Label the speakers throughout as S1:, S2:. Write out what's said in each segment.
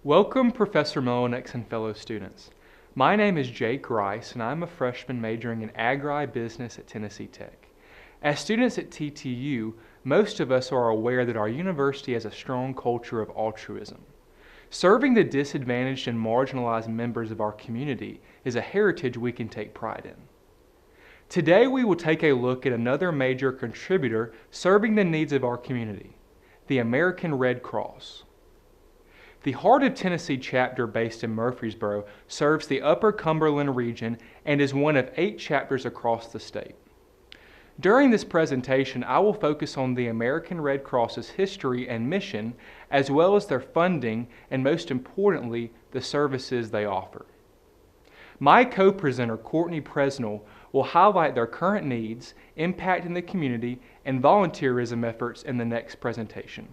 S1: Welcome, Professor Molinex and fellow students. My name is Jake Rice, and I'm a freshman majoring in agribusiness at Tennessee Tech. As students at TTU, most of us are aware that our university has a strong culture of altruism. Serving the disadvantaged and marginalized members of our community is a heritage we can take pride in. Today, we will take a look at another major contributor serving the needs of our community, the American Red Cross. The Heart of Tennessee chapter based in Murfreesboro serves the Upper Cumberland region and is one of 8 chapters across the state. During this presentation, I will focus on the American Red Cross's history and mission, as well as their funding and, most importantly, the services they offer. My co-presenter, Courtney Presnell, will highlight their current needs, impact in the community, and volunteerism efforts in the next presentation.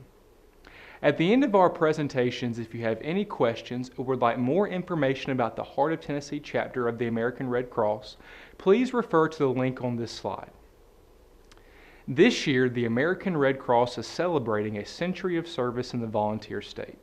S1: At the end of our presentations, if you have any questions or would like more information about the Heart of Tennessee chapter of the American Red Cross, please refer to the link on this slide. This year, the American Red Cross is celebrating a century of service in the volunteer state.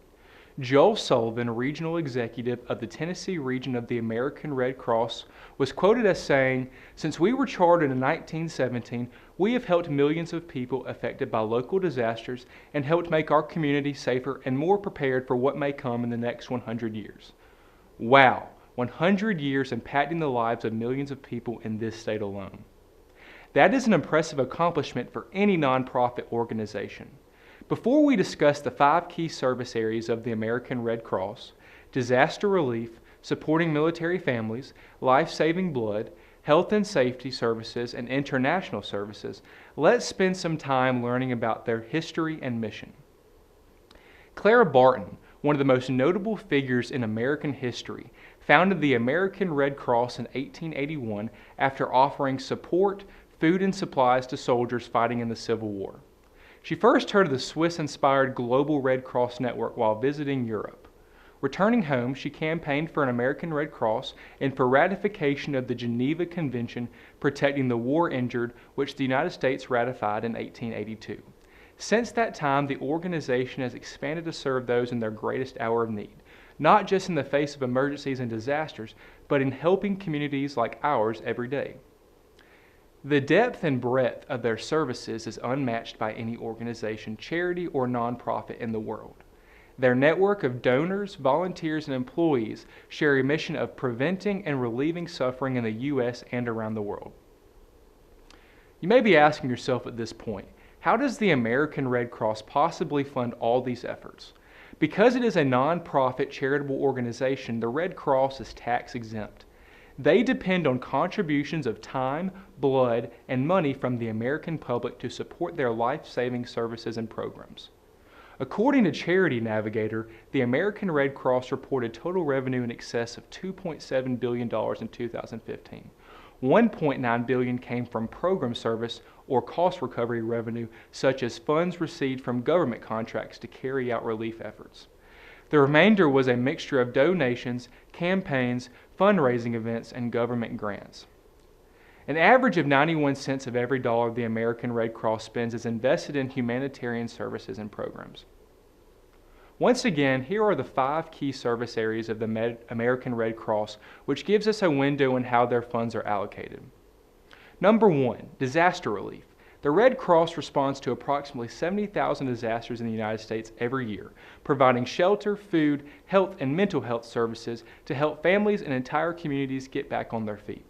S1: Joel Sullivan, Regional Executive of the Tennessee region of the American Red Cross, was quoted as saying, "Since we were chartered in 1917, we have helped millions of people affected by local disasters and helped make our community safer and more prepared for what may come in the next 100 years. Wow, 100 years impacting the lives of millions of people in this state alone. That is an impressive accomplishment for any nonprofit organization. Before we discuss the 5 key service areas of the American Red Cross, disaster relief, supporting military families, life-saving blood, health and safety services, and international services, let's spend some time learning about their history and mission. Clara Barton, one of the most notable figures in American history, founded the American Red Cross in 1881 after offering support, food, and supplies to soldiers fighting in the Civil War. She first heard of the Swiss-inspired Global Red Cross Network while visiting Europe. Returning home, she campaigned for an American Red Cross and for ratification of the Geneva Convention protecting the war-injured, which the United States ratified in 1882. Since that time, the organization has expanded to serve those in their greatest hour of need, not just in the face of emergencies and disasters, but in helping communities like ours every day. The depth and breadth of their services is unmatched by any organization, charity, or nonprofit in the world. Their network of donors, volunteers, and employees share a mission of preventing and relieving suffering in the U.S. and around the world. You may be asking yourself at this point, how does the American Red Cross possibly fund all these efforts? Because it is a nonprofit charitable organization, the Red Cross is tax exempt. They depend on contributions of time, blood, and money from the American public to support their life-saving services and programs. According to Charity Navigator, the American Red Cross reported total revenue in excess of $2.7 billion in 2015. $1.9 billion came from program service or cost recovery revenue, such as funds received from government contracts to carry out relief efforts. The remainder was a mixture of donations, campaigns, fundraising events, and government grants. An average of 91 cents of every dollar the American Red Cross spends is invested in humanitarian services and programs. Once again, here are the 5 key service areas of the American Red Cross, which gives us a window on how their funds are allocated. Number 1, disaster relief. The Red Cross responds to approximately 70,000 disasters in the United States every year, providing shelter, food, health, and mental health services to help families and entire communities get back on their feet.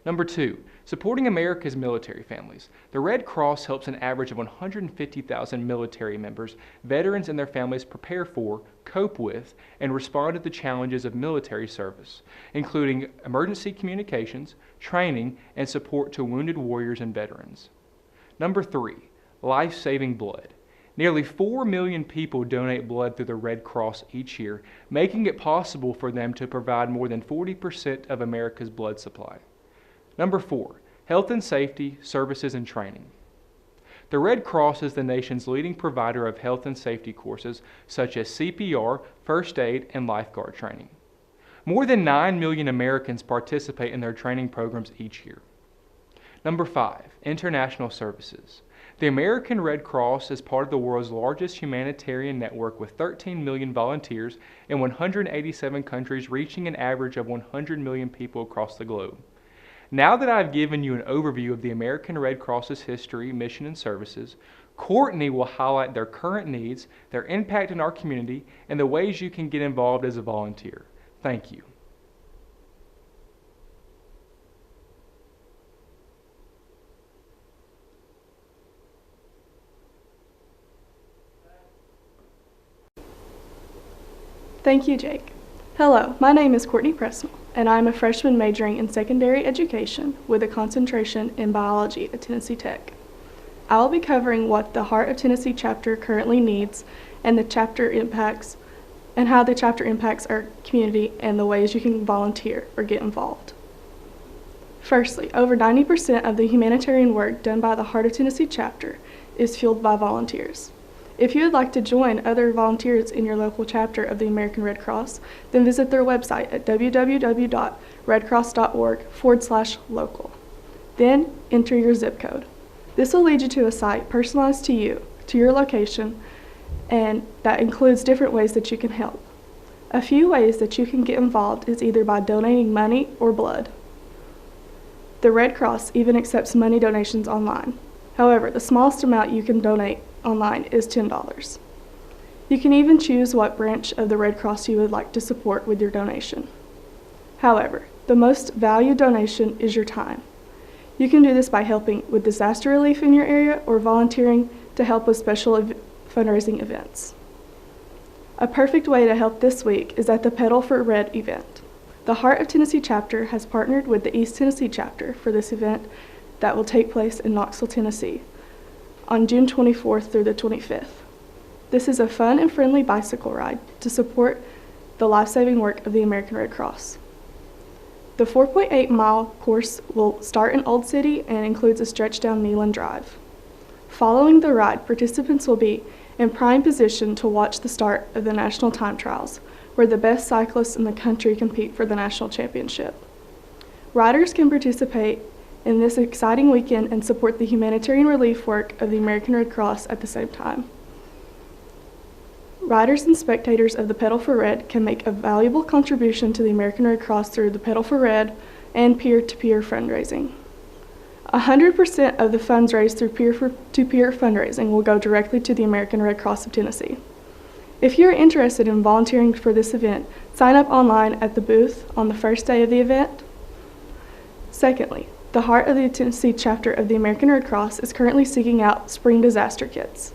S1: Number 2, supporting America's military families. The Red Cross helps an average of 150,000 military members, veterans, and their families prepare for, cope with, and respond to the challenges of military service, including emergency communications, training, and support to wounded warriors and veterans. Number 3, life-saving blood. Nearly 4 million people donate blood through the Red Cross each year, making it possible for them to provide more than 40% of America's blood supply. Number 4, health and safety, services, and training. The Red Cross is the nation's leading provider of health and safety courses such as CPR, first aid, and lifeguard training. More than 9 million Americans participate in their training programs each year. Number 5, international services. The American Red Cross is part of the world's largest humanitarian network with 13 million volunteers in 187 countries, reaching an average of 100 million people across the globe. Now that I've given you an overview of the American Red Cross's history, mission, and services, Courtney will highlight their current needs, their impact in our community, and the ways you can get involved as a volunteer. Thank you.
S2: Thank you, Jake. Hello, my name is Courtney Presnell, and I'm a freshman majoring in secondary education with a concentration in biology at Tennessee Tech. I will be covering what the Heart of Tennessee chapter currently needs and how the chapter impacts our community and the ways you can volunteer or get involved. Firstly, over 90% of the humanitarian work done by the Heart of Tennessee chapter is fueled by volunteers. If you would like to join other volunteers in your local chapter of the American Red Cross, then visit their website at www.redcross.org/local. Then enter your zip code. This will lead you to a site personalized to you, to your location, and that includes different ways that you can help. A few ways that you can get involved is either by donating money or blood. The Red Cross even accepts money donations online. However, the smallest amount you can donate online is $10. You can even choose what branch of the Red Cross you would like to support with your donation. However, the most valued donation is your time. You can do this by helping with disaster relief in your area or volunteering to help with special fundraising events. A perfect way to help this week is at the Pedal for Red event. The Heart of Tennessee chapter has partnered with the East Tennessee chapter for this event that will take place in Knoxville, Tennessee on June 24th through the 25th. This is a fun and friendly bicycle ride to support the life-saving work of the American Red Cross. The 4.8-mile course will start in Old City and includes a stretch down Neyland Drive. Following the ride, participants will be in prime position to watch the start of the national time trials, where the best cyclists in the country compete for the national championship. Riders can participate in this exciting weekend and support the humanitarian relief work of the American Red Cross at the same time. Riders and spectators of the Pedal for Red can make a valuable contribution to the American Red Cross through the Pedal for Red and peer-to-peer fundraising. 100% of the funds raised through peer-to-peer fundraising will go directly to the American Red Cross of Tennessee. If you are interested in volunteering for this event, sign up online at the booth on the first day of the event. Secondly, the Heart of the Tennessee chapter of the American Red Cross is currently seeking out spring disaster kits.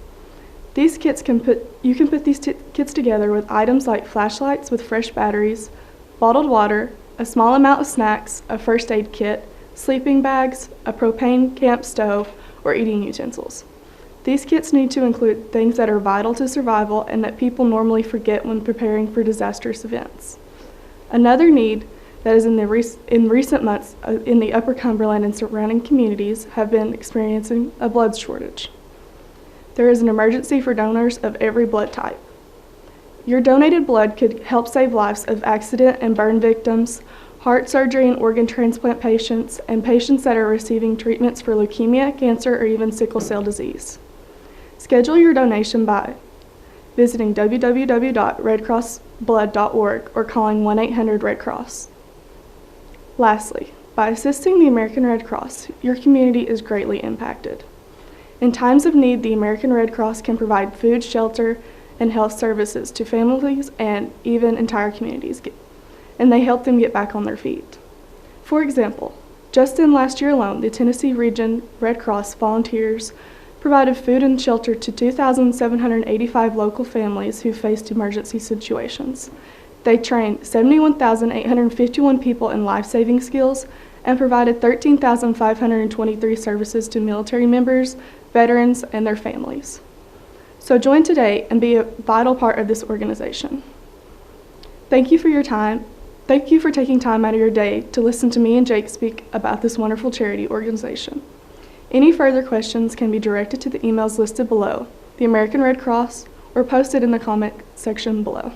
S2: These kits you can put these kits together with items like flashlights with fresh batteries, bottled water, a small amount of snacks, a first aid kit, sleeping bags, a propane camp stove, or eating utensils. These kits need to include things that are vital to survival and that people normally forget when preparing for disastrous events. Another need that is in recent months in the Upper Cumberland and surrounding communities have been experiencing a blood shortage. There is an emergency for donors of every blood type. Your donated blood could help save lives of accident and burn victims, heart surgery and organ transplant patients, and patients that are receiving treatments for leukemia, cancer, or even sickle cell disease. Schedule your donation by visiting www.redcrossblood.org or calling 1-800-RED-CROSS. Lastly, by assisting the American Red Cross, your community is greatly impacted. In times of need, the American Red Cross can provide food, shelter, and health services to families and even entire communities, and they help them get back on their feet. For example, just in last year alone, the Tennessee Region Red Cross volunteers provided food and shelter to 2,785 local families who faced emergency situations. They trained 71,851 people in life-saving skills and provided 13,523 services to military members, veterans, and their families. So join today and be a vital part of this organization. Thank you for your time. Thank you for taking time out of your day to listen to me and Jake speak about this wonderful charity organization. Any further questions can be directed to the emails listed below, the American Red Cross, or posted in the comment section below.